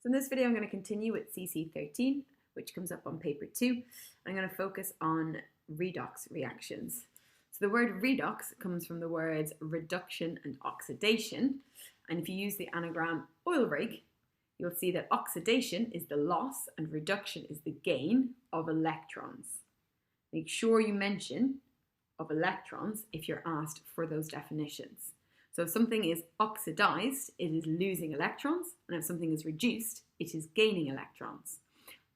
So in this video, I'm going to continue with CC13, which comes up on paper 2. I'm going to focus on redox reactions. So the word redox comes from the words reduction and oxidation. And if you use the anagram oil rig, you'll see that oxidation is the loss and reduction is the gain of electrons. Make sure you mention of electrons if you're asked for those definitions. So if something is oxidized, it is losing electrons, and if something is reduced, it is gaining electrons.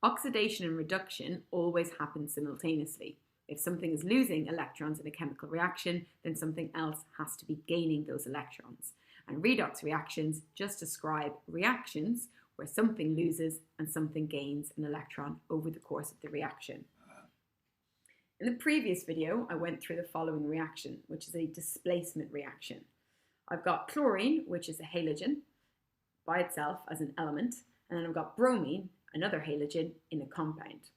Oxidation and reduction always happen simultaneously. If something is losing electrons in a chemical reaction, then something else has to be gaining those electrons. And redox reactions just describe reactions where something loses and something gains an electron over the course of the reaction. In the previous video, I went through the following reaction, which is a displacement reaction. I've got chlorine, which is a halogen by itself as an element, and then I've got bromine, another halogen, in a compound.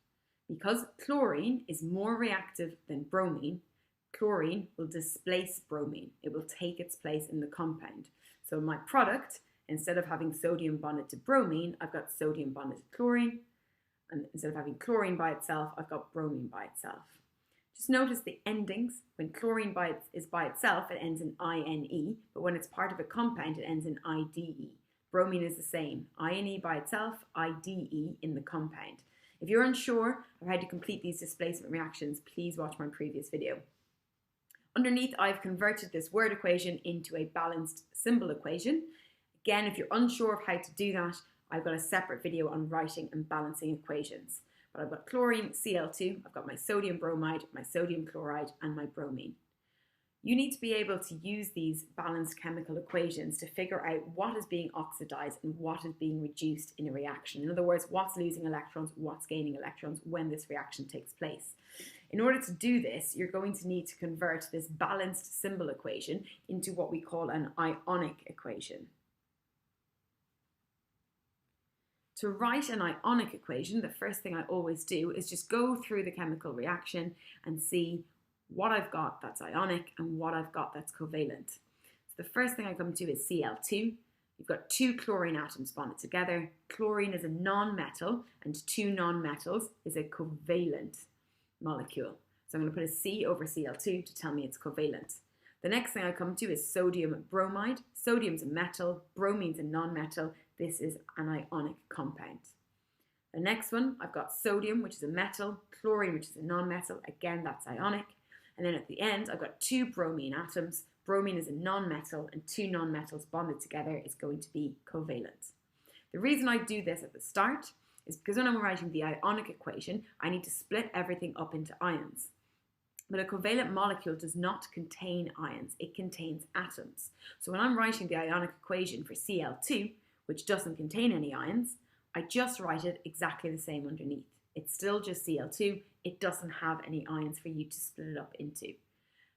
Because chlorine is more reactive than bromine, chlorine will displace bromine. It will take its place in the compound. So my product, instead of having sodium bonded to bromine, I've got sodium bonded to chlorine, and instead of having chlorine by itself, I've got bromine by itself. Just notice the endings. When chlorine is by itself, it ends in INE, but when it's part of a compound, it ends in IDE. Bromine is the same. INE by itself, IDE in the compound. If you're unsure of how to complete these displacement reactions, please watch my previous video. Underneath, I've converted this word equation into a balanced symbol equation. Again, if you're unsure of how to do that, I've got a separate video on writing and balancing equations. But I've got chlorine, Cl2, I've got my sodium bromide, my sodium chloride, and my bromine. You need to be able to use these balanced chemical equations to figure out what is being oxidized and what is being reduced in a reaction. In other words, what's losing electrons, what's gaining electrons when this reaction takes place. In order to do this, you're going to need to convert this balanced symbol equation into what we call an Ionic equation. To write an Ionic equation, the first thing I always do is just go through the chemical reaction and see what I've got that's ionic and what I've got that's covalent. So the first thing I come to is Cl2. You've got two chlorine atoms bonded together. Chlorine is a non-metal and two non-metals is a covalent molecule. So I'm going to put a C over Cl2 to tell me it's covalent. The next thing I come to is sodium bromide. Sodium's a metal, bromine's a non-metal. This is an ionic compound. The next one, I've got sodium, which is a metal, chlorine, which is a non-metal. Again, that's ionic. And then at the end, I've got two bromine atoms. Bromine is a non-metal, and two non-metals bonded together is going to be covalent. The reason I do this at the start is because when I'm writing the Ionic equation, I need to split everything up into ions. But a covalent molecule does not contain ions, it contains atoms. So when I'm writing the Ionic equation for Cl2, which doesn't contain any ions, I just write it exactly the same underneath. It's still just Cl2, it doesn't have any ions for you to split it up into.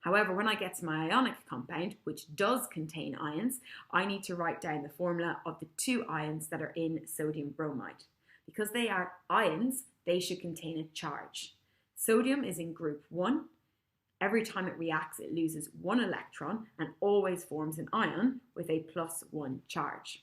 However, when I get to my ionic compound, which does contain ions, I need to write down the formula of the two ions that are in sodium bromide. Because they are ions, they should contain a charge. Sodium is in group 1. Every time it reacts, it loses one electron and always forms an ion with a +1 charge.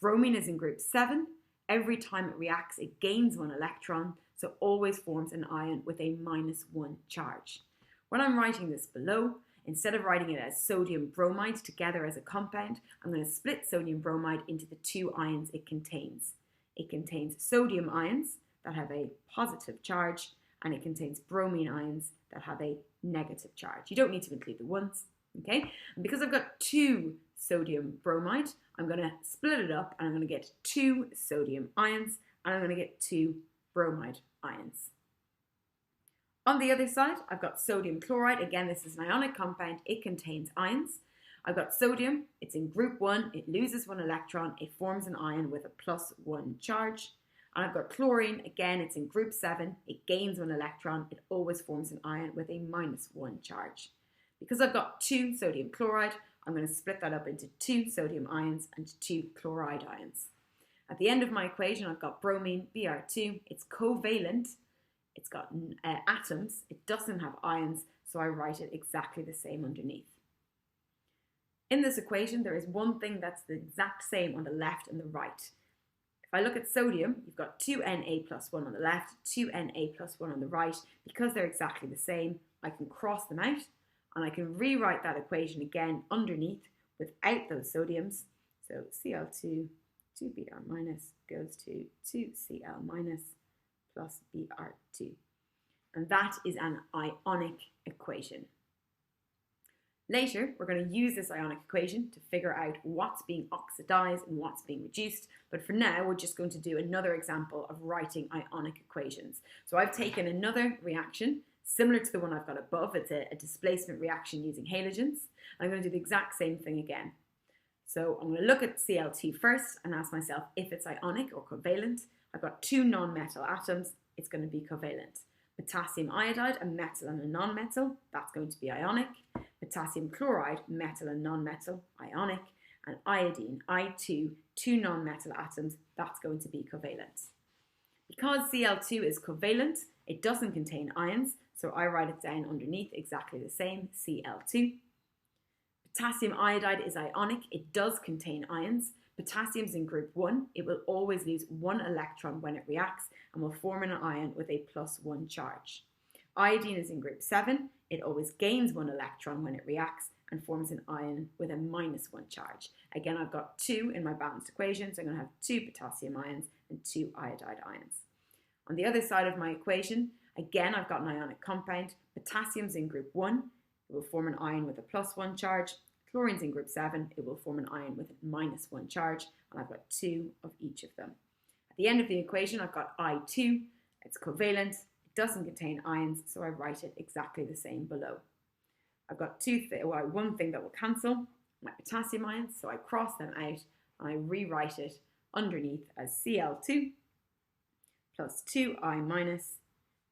Bromine is in group 7. Every time it reacts, it gains one electron, so always forms an ion with a -1 charge. When I'm writing this below, instead of writing it as sodium bromide together as a compound, I'm going to split sodium bromide into the two ions it contains. It contains sodium ions that have a positive charge, and it contains bromine ions that have a negative charge. You don't need to include the ones, okay? And because I've got two sodium bromide, I'm going to split it up and I'm going to get two sodium ions and I'm going to get two bromide ions. On the other side, I've got sodium chloride. Again, this is an ionic compound. It contains ions. I've got sodium. It's in group 1. It loses one electron. It forms an ion with a +1 charge. And I've got chlorine. Again, it's in group 7. It gains one electron. It always forms an ion with a -1 charge. Because I've got two sodium chloride, I'm going to split that up into two sodium ions and two chloride ions. At the end of my equation, I've got bromine, Br2. It's covalent. It's got atoms. It doesn't have ions, so I write it exactly the same underneath. In this equation, there is one thing that's the exact same on the left and the right. If I look at sodium, you've got 2Na plus 1 on the left, 2Na plus 1 on the right. Because they're exactly the same, I can cross them out and I can rewrite that equation again underneath without those sodiums. So Cl2, 2Br minus goes to 2Cl minus plus Br2. And that is an ionic equation. Later, we're going to use this ionic equation to figure out what's being oxidized and what's being reduced. But for now, we're just going to do another example of writing ionic equations. So I've taken another reaction similar to the one I've got above. It's a displacement reaction using halogens. I'm going to do the exact same thing again. So I'm going to look at Cl2 first and ask myself if it's ionic or covalent. I've got two non-metal atoms. It's going to be covalent. Potassium iodide, a metal and a non-metal, that's going to be ionic. Potassium chloride, metal and non-metal, ionic. And iodine, I2, two non-metal atoms, that's going to be covalent. Because Cl2 is covalent, it doesn't contain ions, so I write it down underneath exactly the same, Cl2. Potassium iodide is ionic, it does contain ions. Potassium's in group 1, it will always lose one electron when it reacts and will form an ion with a +1 charge. Iodine is in group 7, it always gains one electron when it reacts and forms an ion with a -1 charge. Again, I've got 2 in my balanced equation, so I'm going to have 2 potassium ions and 2 iodide ions. On the other side of my equation, again, I've got an ionic compound. Potassium's in group 1, it will form an ion with a +1 charge. Chlorine's in group 7, it will form an ion with a -1 charge, and I've got 2 of each of them. At the end of the equation, I've got I2, it's covalent, it doesn't contain ions, so I write it exactly the same below. I've got one thing that will cancel, my potassium ions, so I cross them out and I rewrite it underneath as Cl2 plus 2I minus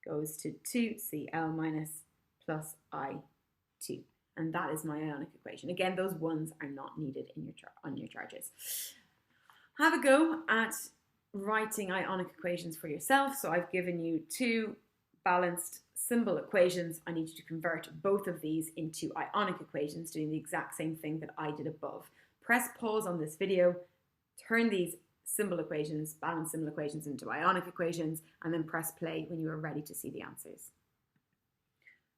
goes to 2Cl minus plus I2. And that is my ionic equation. Again, those ones are not needed in on your charges. Have a go at writing ionic equations for yourself. So I've given you 2 balanced symbol equations. I need you to convert both of these into ionic equations, doing the exact same thing that I did above. Press pause on this video, turn these symbol equations, balanced symbol equations into ionic equations, and then press play when you are ready to see the answers.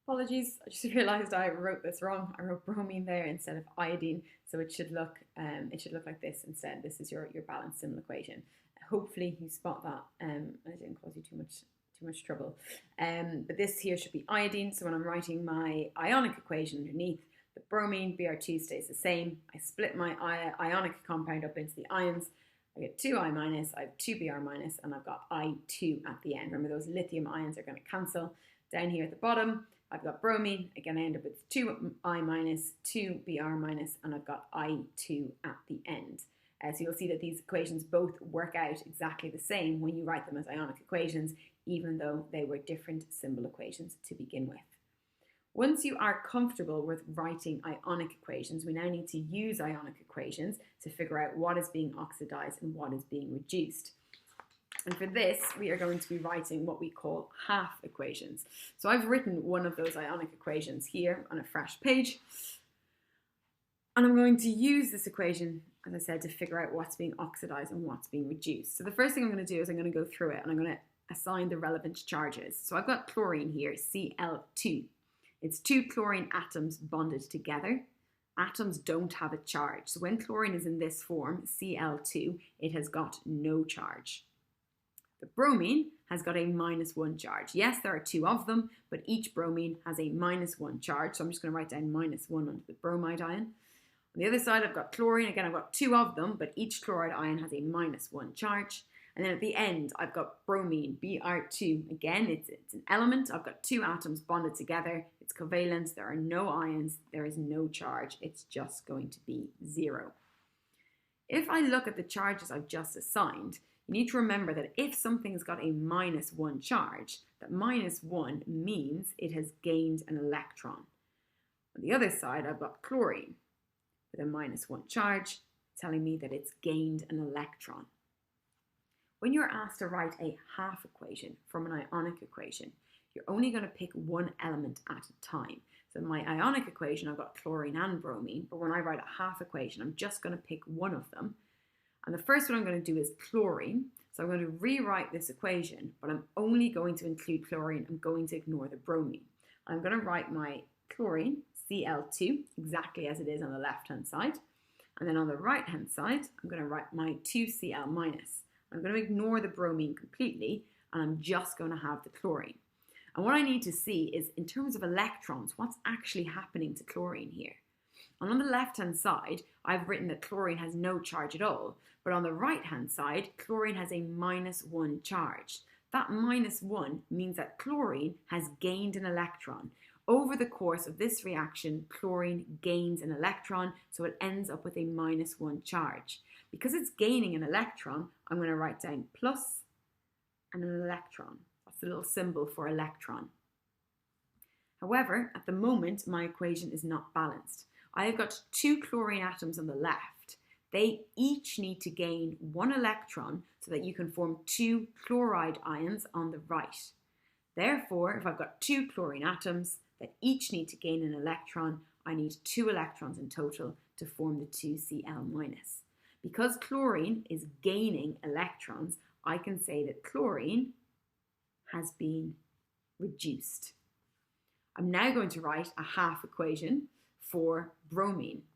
Apologies, I just realised I wrote this wrong. I wrote bromine there instead of iodine, so it should look like this instead. This is your balanced symbol equation. Hopefully you spot that and it didn't cause you too much trouble. But this here should be iodine, so when I'm writing my ionic equation underneath, the bromine, Br2 stays the same. I split my ionic compound up into the ions. I get 2I minus, I have 2Br minus, and I've got I2 at the end. Remember, those lithium ions are going to cancel. Down here at the bottom, I've got bromine. Again, I end up with 2I minus, 2Br minus, and I've got I2 at the end. So you'll see that these equations both work out exactly the same when you write them as ionic equations, even though they were different symbol equations to begin with. Once you are comfortable with writing ionic equations, we now need to use ionic equations to figure out what is being oxidized and what is being reduced. And for this, we are going to be writing what we call half equations. So I've written one of those ionic equations here on a fresh page. And I'm going to use this equation, as I said, to figure out what's being oxidized and what's being reduced. So the first thing I'm going to do is I'm going to go through it and I'm going to assign the relevant charges. So I've got chlorine here, Cl2. It's 2 chlorine atoms bonded together. Atoms don't have a charge. So when chlorine is in this form, Cl2, it has got no charge. The bromine has got a -1 charge. Yes, there are 2 of them, but each bromine has a -1 charge. So I'm just going to write down -1 onto the bromide ion. On the other side, I've got chlorine. Again, I've got 2 of them, but each chloride ion has a -1 charge. And then at the end, I've got bromine, Br2. Again, it's an element. I've got 2 atoms bonded together. It's covalent. There are no ions. There is no charge. It's just going to be 0. If I look at the charges I've just assigned, you need to remember that if something's got a -1 charge, that -1 means it has gained an electron. On the other side, I've got chlorine with a -1 charge, telling me that it's gained an electron. When you're asked to write a half equation from an ionic equation, you're only going to pick one element at a time. So in my ionic equation, I've got chlorine and bromine, but when I write a half equation, I'm just going to pick one of them. And the first one I'm going to do is chlorine. So I'm going to rewrite this equation, but I'm only going to include chlorine. I'm going to ignore the bromine. I'm going to write my chlorine, Cl2, exactly as it is on the left-hand side. And then on the right-hand side, I'm going to write my 2Cl minus. I'm going to ignore the bromine completely, and I'm just going to have the chlorine. And what I need to see is, in terms of electrons, what's actually happening to chlorine here. And on the left-hand side, I've written that chlorine has no charge at all. But on the right-hand side, chlorine has a -1 charge. That -1 means that chlorine has gained an electron. Over the course of this reaction, chlorine gains an electron, so it ends up with a -1 charge. Because it's gaining an electron, I'm going to write down plus and an electron. That's the little symbol for electron. However, at the moment, my equation is not balanced. I have got 2 chlorine atoms on the left. They each need to gain 1 electron so that you can form 2 chloride ions on the right. Therefore, if I've got 2 chlorine atoms that each need to gain an electron, I need 2 electrons in total to form the 2Cl minus. Because chlorine is gaining electrons, I can say that chlorine has been reduced. I'm now going to write a half equation for bromine.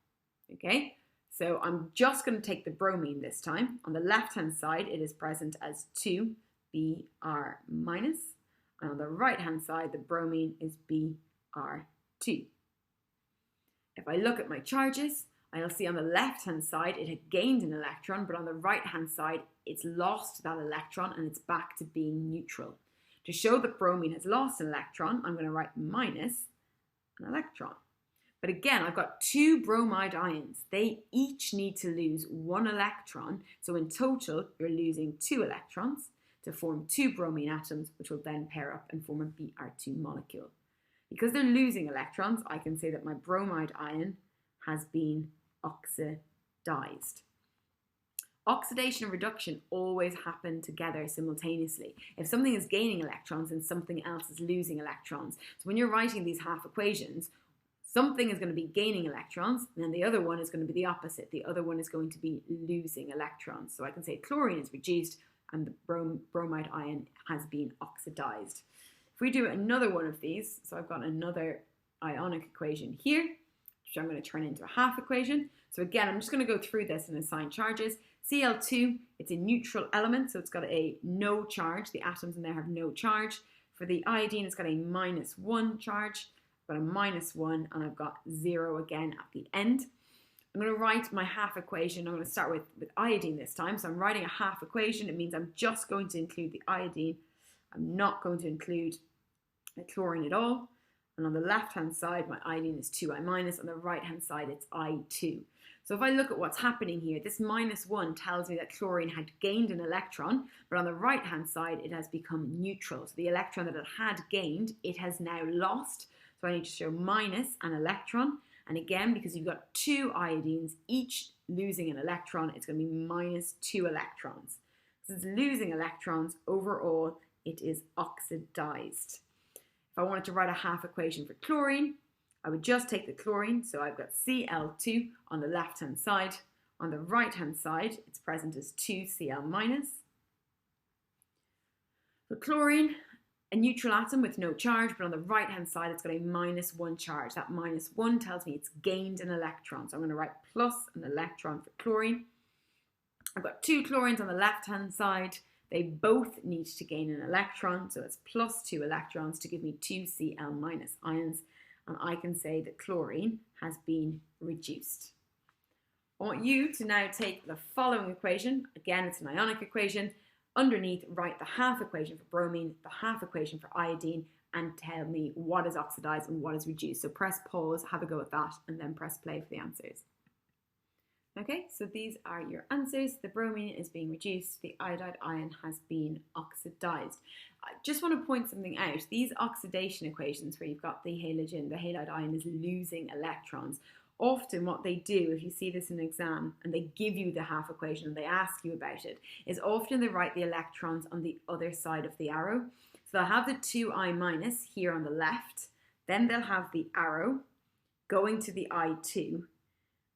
Okay, so I'm just going to take the bromine this time. On the left-hand side, it is present as 2Br minus. And on the right-hand side, the bromine is Br2. If I look at my charges, I'll see on the left-hand side, it had gained an electron, but on the right-hand side, it's lost that electron and it's back to being neutral. To show that bromine has lost an electron, I'm going to write minus an electron. But again, I've got 2 bromide ions. They each need to lose 1 electron. So in total, you're losing 2 electrons to form 2 bromine atoms, which will then pair up and form a Br2 molecule. Because they're losing electrons, I can say that my bromide ion has been oxidized. Oxidation and reduction always happen together simultaneously. If something is gaining electrons and something else is losing electrons. So when you're writing these half equations, something is going to be gaining electrons, and then the other one is going to be the opposite. The other one is going to be losing electrons. So I can say chlorine is reduced and the bromide ion has been oxidized. If we do another one of these, so I've got another ionic equation here, which I'm going to turn into a half equation. So again, I'm just going to go through this and assign charges. Cl2, it's a neutral element, so it's got a no charge. The atoms in there have no charge. For the iodine, it's got a -1 charge. I've got a -1 and I've got 0 again at the end. I'm going to write my half equation. I'm going to start with iodine this time. So I'm writing a half equation. It means I'm just going to include the iodine. I'm not going to include the chlorine at all. And on the left-hand side, my iodine is 2I minus. On the right-hand side, it's I2. So if I look at what's happening here, this -1 tells me that chlorine had gained an electron, but on the right-hand side, it has become neutral. So the electron that it had gained, it has now lost. So I need to show minus an electron. And again, because you've got 2 iodines, each losing an electron, it's going to be -2 electrons. So it's losing electrons. Overall, it is oxidized. If I wanted to write a half equation for chlorine, I would just take the chlorine. So I've got Cl2 on the left-hand side. On the right-hand side, it's present as 2Cl minus. For chlorine, a neutral atom with no charge, but on the right-hand side, it's got a -1 charge. That -1 tells me it's gained an electron. So I'm going to write plus an electron for chlorine. I've got 2 chlorines on the left-hand side. They both need to gain an electron, so it's +2 electrons to give me 2Cl minus ions. And I can say that chlorine has been reduced. I want you to now take the following equation. Again, it's an ionic equation. Underneath, write the half equation for bromine, the half equation for iodine, and tell me what is oxidized and what is reduced. So press pause, have a go at that, and then press play for the answers. Okay, so these are your answers. The bromine is being reduced. The iodide ion has been oxidized. I just want to point something out. These oxidation equations where you've got the halogen, the halide ion is losing electrons. Often what they do, if you see this in an exam and they give you the half equation and they ask you about it, is often they write the electrons on the other side of the arrow. So they'll have the 2I minus here on the left. Then they'll have the arrow going to the I2.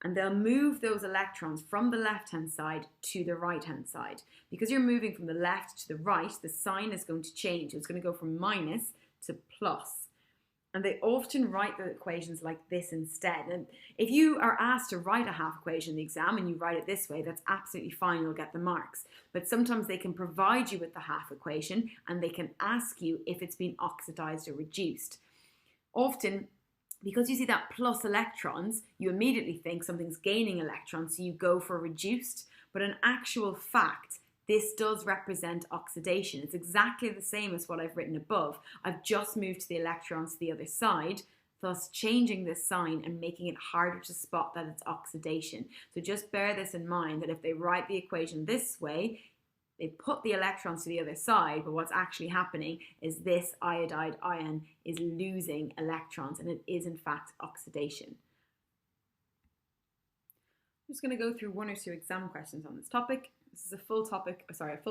and they'll move those electrons from the left-hand side to the right-hand side. Because you're moving from the left to the right, the sign is going to change. It's going to go from minus to plus. And they often write the equations like this instead. And if you are asked to write a half equation in the exam and you write it this way, that's absolutely fine, you'll get the marks. But sometimes they can provide you with the half equation and they can ask you if it's been oxidized or reduced. Often, because you see that plus electrons, you immediately think something's gaining electrons, so you go for reduced. But in actual fact, this does represent oxidation. It's exactly the same as what I've written above. I've just moved the electrons to the other side, thus changing this sign and making it harder to spot that it's oxidation. So just bear this in mind, that if they write the equation this way, they put the electrons to the other side, but what's actually happening is this iodide ion is losing electrons, and it is in fact oxidation. I'm just going to go through one or two exam questions on this topic. This is a full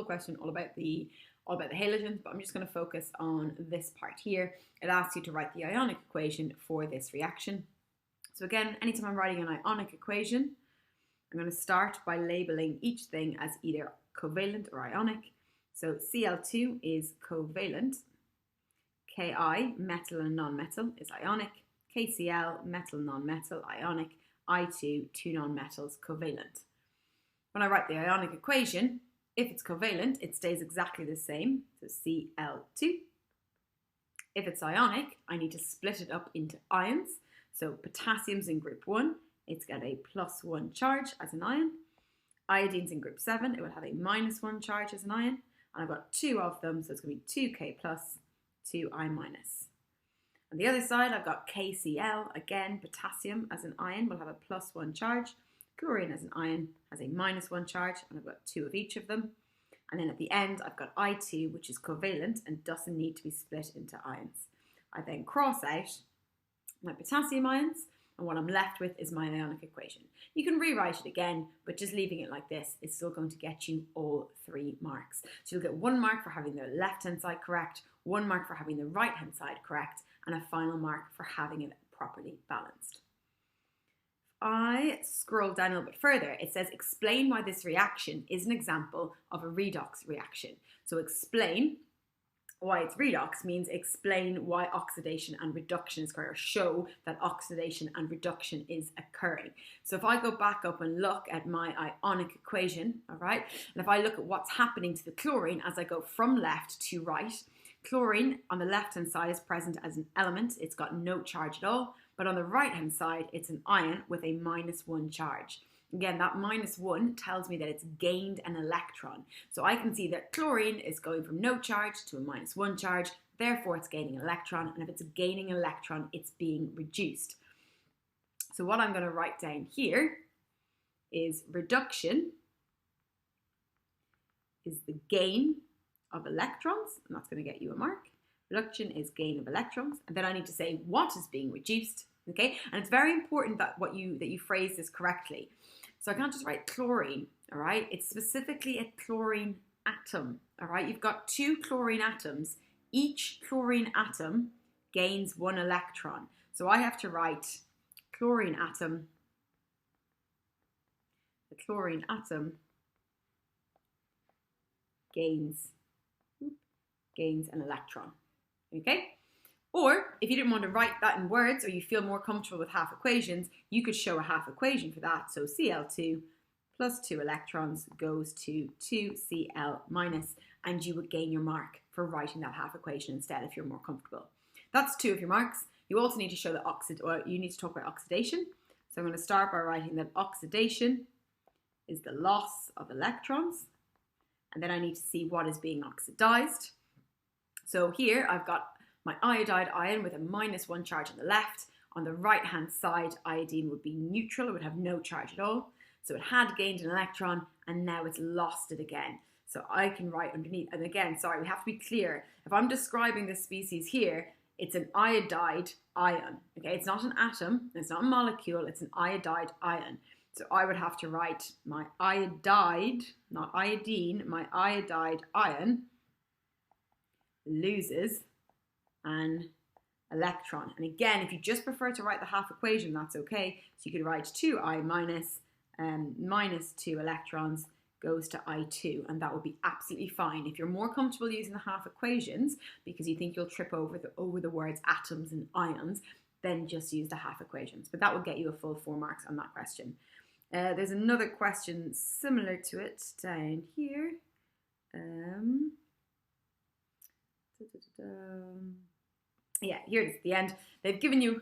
question all about the halogens, but I'm just going to focus on this part here. It asks you to write the ionic equation for this reaction. So again, anytime I'm writing an ionic equation, I'm going to start by labeling each thing as either covalent or ionic. So Cl2 is covalent, Ki, metal and non-metal, is ionic, KCl, metal, non-metal, ionic, I2, two non-metals, covalent. When I write the ionic equation, if it's covalent, it stays exactly the same, so Cl2. If it's ionic, I need to split it up into ions. So potassium's in group 1, it's got a +1 charge as an ion. Iodine's in group 7, it will have a -1 charge as an ion. And I've got 2 of them, so it's going to be 2K+, 2I-. On the other side, I've got KCl, again, potassium as an ion will have a +1 charge. Chlorine as an ion has a -1 charge, and I've got 2 of each of them. And then at the end, I've got I2, which is covalent and doesn't need to be split into ions. I then cross out my potassium ions, and what I'm left with is my ionic equation. You can rewrite it again, but just leaving it like this is still going to get you all 3 marks. So you'll get 1 mark for having the left-hand side correct, 1 mark for having the right-hand side correct, and a final mark for having it properly balanced. I scroll down a little bit further. It says explain why this reaction is an example of a redox reaction. So explain why it's redox means explain why oxidation and reduction is occurring, or show that oxidation and reduction is occurring. So if I go back up and look at my ionic equation, all right, and if I look at what's happening to the chlorine as I go from left to right, chlorine on the left-hand side is present as an element. It's got no charge at all. But on the right-hand side, it's an ion with a -1 charge. Again, that -1 tells me that it's gained an electron. So I can see that chlorine is going from no charge to a -1 charge. Therefore, it's gaining an electron. And if it's gaining an electron, it's being reduced. So what I'm going to write down here is reduction is the gain of electrons. And that's going to get you a mark. Reduction is gain of electrons, and then I need to say what is being reduced, okay? And it's very important that you phrase this correctly. So I can't just write chlorine, all right? It's specifically a chlorine atom, all right? You've got 2 chlorine atoms. Each chlorine atom gains 1 electron. So I have to write chlorine atom. The chlorine atom gains an electron. Okay? Or if you didn't want to write that in words, or you feel more comfortable with half equations, you could show a half equation for that. So Cl2 plus 2 electrons goes to 2Cl-, and you would gain your mark for writing that half equation instead if you're more comfortable. That's 2 of your marks. You also need to show that you need to talk about oxidation. So I'm going to start by writing that oxidation is the loss of electrons, and then I need to see what is being oxidized. So here I've got my iodide ion with a -1 charge on the left. On the right hand side, iodine would be neutral, it would have no charge at all. So it had gained an electron and now it's lost it again. So I can write underneath, and again, sorry, we have to be clear. If I'm describing this species here, it's an iodide ion, okay? It's not an atom, it's not a molecule, it's an iodide ion. So I would have to write my iodide, not iodine, my iodide ion loses an electron. And again, if you just prefer to write the half equation, that's okay. So you could write 2I minus 2 electrons goes to I2, and that would be absolutely fine. If you're more comfortable using the half equations because you think you'll trip over the words atoms and ions, then just use the half equations. But that will get you a full 4 marks on that question. There's another question similar to it down here. Yeah, here it is at the end. They've given you,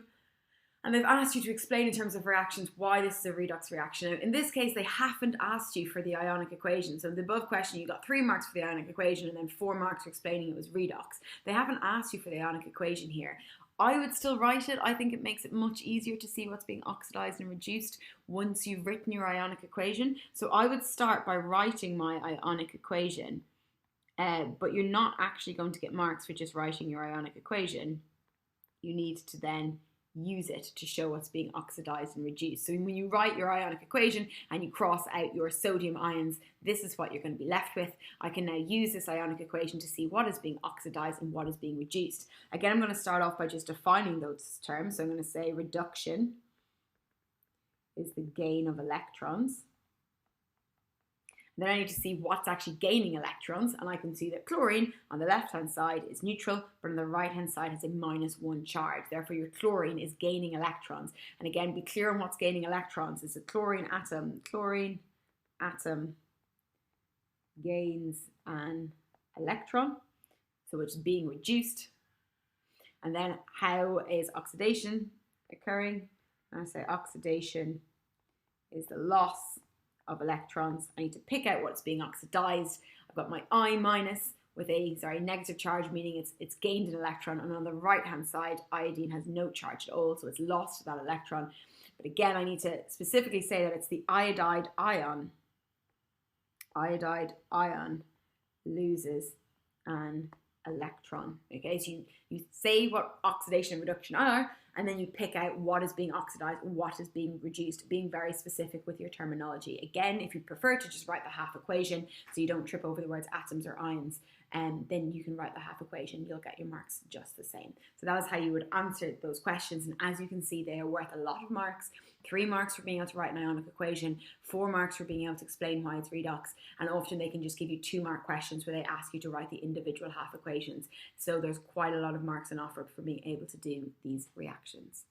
and they've asked you to explain in terms of reactions why this is a redox reaction. Now, in this case, they haven't asked you for the ionic equation. So in the above question, you got 3 marks for the ionic equation and then 4 marks for explaining it was redox. They haven't asked you for the ionic equation here. I would still write it. I think it makes it much easier to see what's being oxidized and reduced once you've written your ionic equation. So I would start by writing my ionic equation, but you're not actually going to get marks for just writing your ionic equation. You need to then use it to show what's being oxidized and reduced. So when you write your ionic equation and you cross out your sodium ions, this is what you're going to be left with. I can now use this ionic equation to see what is being oxidized and what is being reduced. Again, I'm going to start off by just defining those terms. So I'm going to say reduction is the gain of electrons. Then I need to see what's actually gaining electrons, and I can see that chlorine on the left-hand side is neutral, but on the right-hand side has a -1 charge. Therefore, your chlorine is gaining electrons. And again, be clear on what's gaining electrons. It's a chlorine atom. Chlorine atom gains an electron, so it's being reduced. And then how is oxidation occurring? I say oxidation is the loss of electrons. I need to pick out what's being oxidized. I've got my I minus with a negative charge, meaning it's gained an electron, and on the right hand side iodine has no charge at all, so it's lost that electron. But again, I need to specifically say that it's the iodide ion. Iodide ion loses an electron. Okay, so you say what oxidation and reduction are, and then you pick out what is being oxidized and what is being reduced, being very specific with your terminology. Again, if you prefer to just write the half equation so you don't trip over the words atoms or ions, then you can write the half equation. You'll get your marks just the same. So that is how you would answer those questions. And as you can see, they are worth a lot of marks. 3 marks for being able to write an ionic equation, 4 marks for being able to explain why it's redox, and often they can just give you 2-mark questions where they ask you to write the individual half equations. So there's quite a lot of marks on offer for being able to do these reactions.